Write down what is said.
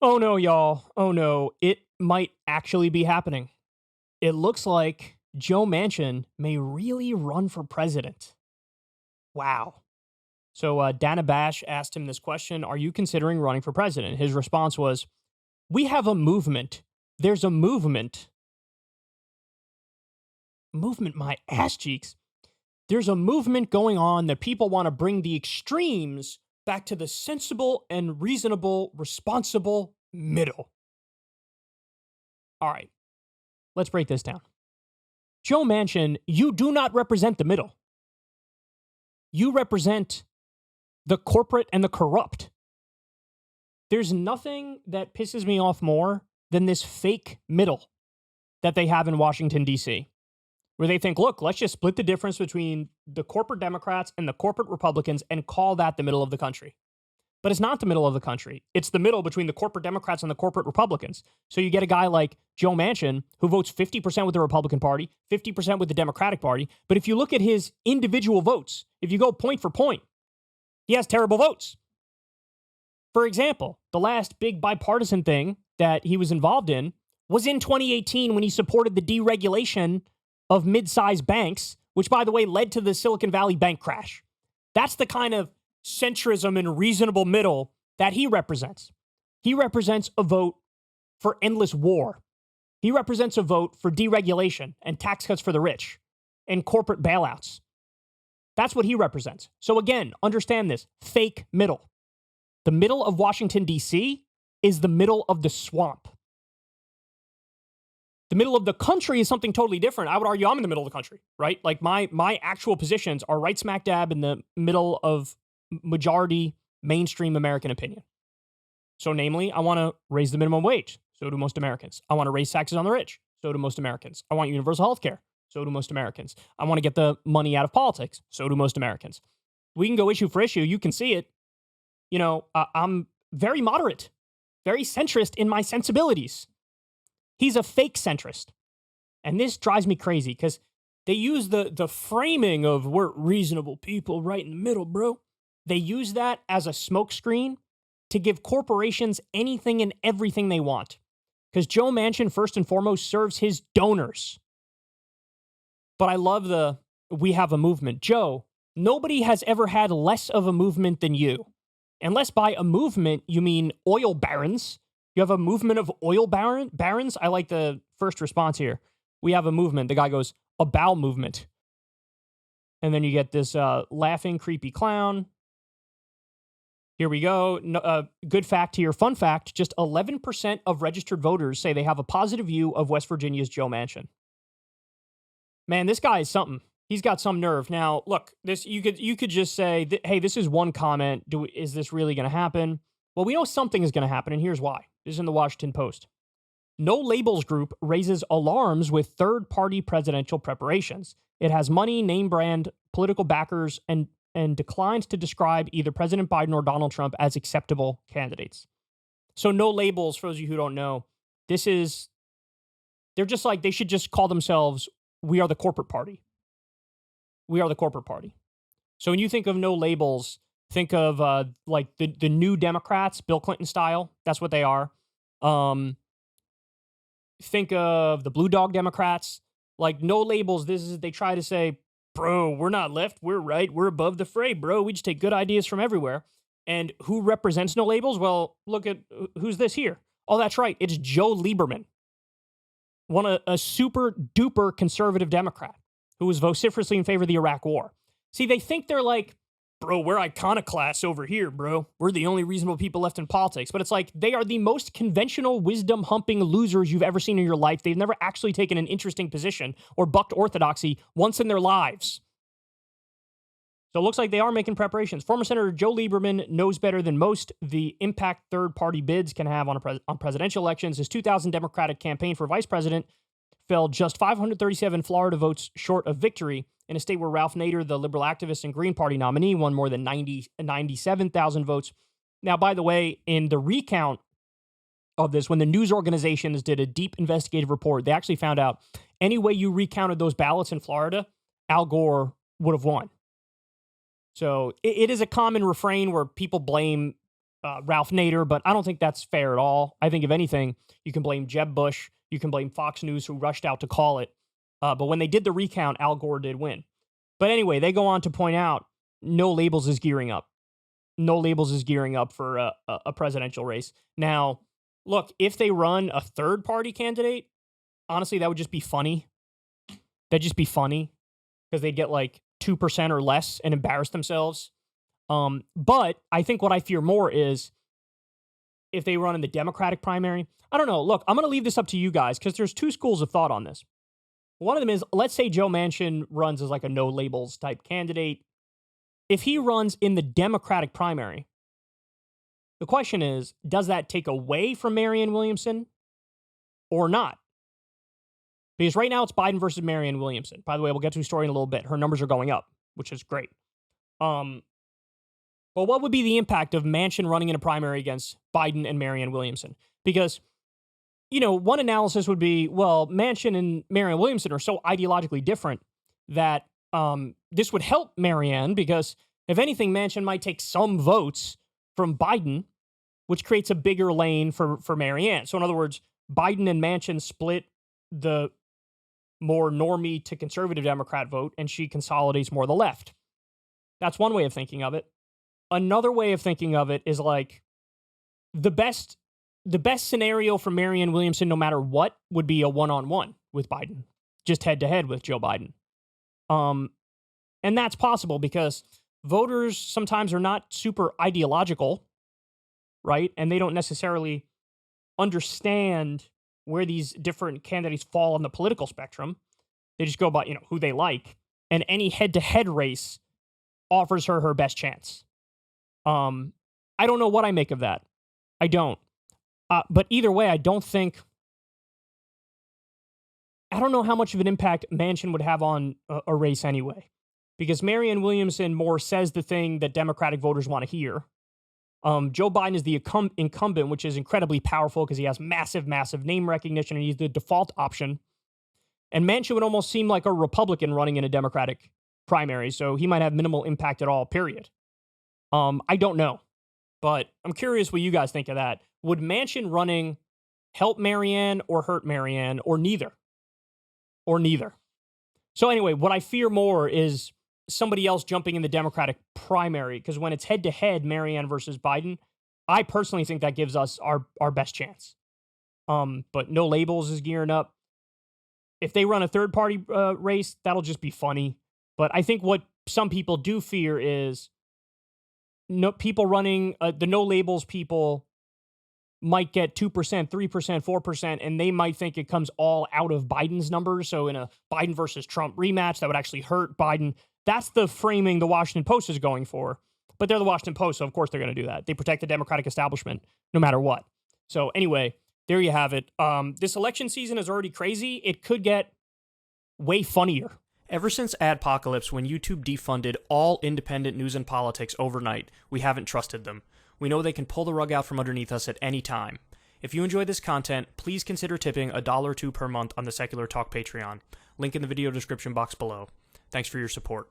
Oh no, y'all. Oh no. It might actually be happening. It looks like Joe Manchin may really run for president. Wow. So Dana Bash asked him this question: Are you considering running for president? His response was, We have a movement. There's a movement. Movement, my ass cheeks. There's a movement going on that people want to bring the extremes back to the sensible and reasonable, responsible middle. All right, let's break this down. Joe Manchin, you do not represent the middle. You represent the corporate and the corrupt. There's nothing that pisses me off more than this fake middle that they have in Washington, D.C., where they think, look, let's just split the difference between the corporate Democrats and the corporate Republicans and call that the middle of the country. But it's not the middle of the country. It's the middle between the corporate Democrats and the corporate Republicans. So you get a guy like Joe Manchin, who votes 50% with the Republican Party, 50% with the Democratic Party. But if you look at his individual votes, if you go point for point, he has terrible votes. For example, the last big bipartisan thing that he was involved in was in 2018 when he supported the deregulation of mid-sized banks, which, by the way, led to the Silicon Valley bank crash. That's the kind of centrism and reasonable middle that he represents. He represents a vote for endless war. He represents a vote for deregulation and tax cuts for the rich and corporate bailouts. That's what he represents. So again, understand this: fake middle. The middle of Washington, D.C. is the middle of the swamp. The middle of the country is something totally different. I would argue I'm in the middle of the country, right? Like my actual positions are right smack dab in the middle of majority mainstream American opinion. So namely, I want to raise the minimum wage. So do most Americans. I want to raise taxes on the rich. So do most Americans. I want universal health care. So do most Americans. I want to get the money out of politics. So do most Americans. We can go issue for issue. You can see it. You know, I'm very moderate, very centrist in my sensibilities. He's a fake centrist. And this drives me crazy because they use the framing of we're reasonable people right in the middle, bro. They use that as a smokescreen to give corporations anything and everything they want. Because Joe Manchin, first and foremost, serves his donors. But I love we have a movement. Joe, nobody has ever had less of a movement than you. Unless by a movement, you mean oil barons. You have a movement of oil barons? I like the first response here. We have a movement. The guy goes, a bowel movement. And then you get this laughing, creepy clown. Here we go. Good fact here. Fun fact, just 11% of registered voters say they have a positive view of West Virginia's Joe Manchin. Man, this guy is something. He's got some nerve. Now, look, this you could just say, hey, this is one comment. Is this really going to happen? Well, we know something is going to happen, and here's why. This is in the Washington Post. No Labels Group raises alarms with third-party presidential preparations. It has money, name brand, political backers, and declines to describe either President Biden or Donald Trump as acceptable candidates. So No Labels, for those of you who don't know, they're just like, they should just call themselves, we are the corporate party. We are the corporate party. So when you think of No Labels, think of like the New Democrats, Bill Clinton style. That's what they are. Think of the Blue Dog Democrats. Like No Labels, they try to say, bro, we're not left, we're right, we're above the fray, bro. We just take good ideas from everywhere. And who represents No Labels? Well, look at who's this here. Oh, that's right. It's Joe Lieberman, a super duper conservative Democrat who was vociferously in favor of the Iraq War. See, they think they're like, bro, we're iconoclasts over here, bro. We're the only reasonable people left in politics. But it's like they are the most conventional, wisdom-humping losers you've ever seen in your life. They've never actually taken an interesting position or bucked orthodoxy once in their lives. So it looks like they are making preparations. Former Senator Joe Lieberman knows better than most the impact third-party bids can have on presidential elections. His 2000 Democratic campaign for vice president fell just 537 Florida votes short of victory in a state where Ralph Nader, the liberal activist and Green Party nominee, won more than 97,000 votes. Now, by the way, in the recount of this, when the news organizations did a deep investigative report, they actually found out any way you recounted those ballots in Florida, Al Gore would have won. So it is a common refrain where people blame Ralph Nader, but I don't think that's fair at all. I think, if anything, you can blame Jeb Bush. You can blame Fox News, who rushed out to call it. But when they did the recount, Al Gore did win. But anyway, they go on to point out No Labels is gearing up. No Labels is gearing up for a presidential race. Now, look, if they run a third-party candidate, honestly, that would just be funny. That'd just be funny because they'd get like 2% or less and embarrass themselves. But I think what I fear more is if they run in the Democratic primary. I don't know. Look, I'm going to leave this up to you guys because there's two schools of thought on this. One of them is, let's say Joe Manchin runs as like a no labels type candidate. If he runs in the Democratic primary, the question is, does that take away from Marianne Williamson or not? Because right now it's Biden versus Marianne Williamson. By the way, we'll get to a story in a little bit. Her numbers are going up, which is great. But what would be the impact of Manchin running in a primary against Biden and Marianne Williamson? Because, you know, one analysis would be, well, Manchin and Marianne Williamson are so ideologically different that this would help Marianne because, if anything, Manchin might take some votes from Biden, which creates a bigger lane for Marianne. So in other words, Biden and Manchin split the more normie to conservative Democrat vote, and she consolidates more the left. That's one way of thinking of it. Another way of thinking of it is like the best scenario for Marianne Williamson, no matter what, would be a one-on-one with Biden, just head-to-head with Joe Biden. And that's possible because voters sometimes are not super ideological, right? And they don't necessarily understand where these different candidates fall on the political spectrum. They just go by, you know, who they like. And any head-to-head race offers her her best chance. I don't know what I make of that. I don't. But either way, I don't know how much of an impact Manchin would have on a race anyway. Because Marianne Williamson more says the thing that Democratic voters want to hear. Joe Biden is the incumbent, which is incredibly powerful because he has massive, massive name recognition and he's the default option. And Manchin would almost seem like a Republican running in a Democratic primary, so he might have minimal impact at all, period. I don't know, but I'm curious what you guys think of that. Would Manchin running help Marianne or hurt Marianne, or neither? Or neither. So anyway, what I fear more is somebody else jumping in the Democratic primary, because when it's head-to-head, Marianne versus Biden, I personally think that gives us our best chance. But No Labels is gearing up. If they run a third-party race, that'll just be funny. But I think what some people do fear is people running, the No Labels people might get 2%, 3%, 4%, and they might think it comes all out of Biden's numbers. So in a Biden versus Trump rematch, that would actually hurt Biden. That's the framing the Washington Post is going for. But they're the Washington Post, so of course they're going to do that. They protect the Democratic establishment no matter what. So anyway, there you have it. This election season is already crazy. It could get way funnier. Ever since Adpocalypse, when YouTube defunded all independent news and politics overnight, we haven't trusted them. We know they can pull the rug out from underneath us at any time. If you enjoy this content, please consider tipping $1 or $2 per month on the Secular Talk Patreon. Link in the video description box below. Thanks for your support.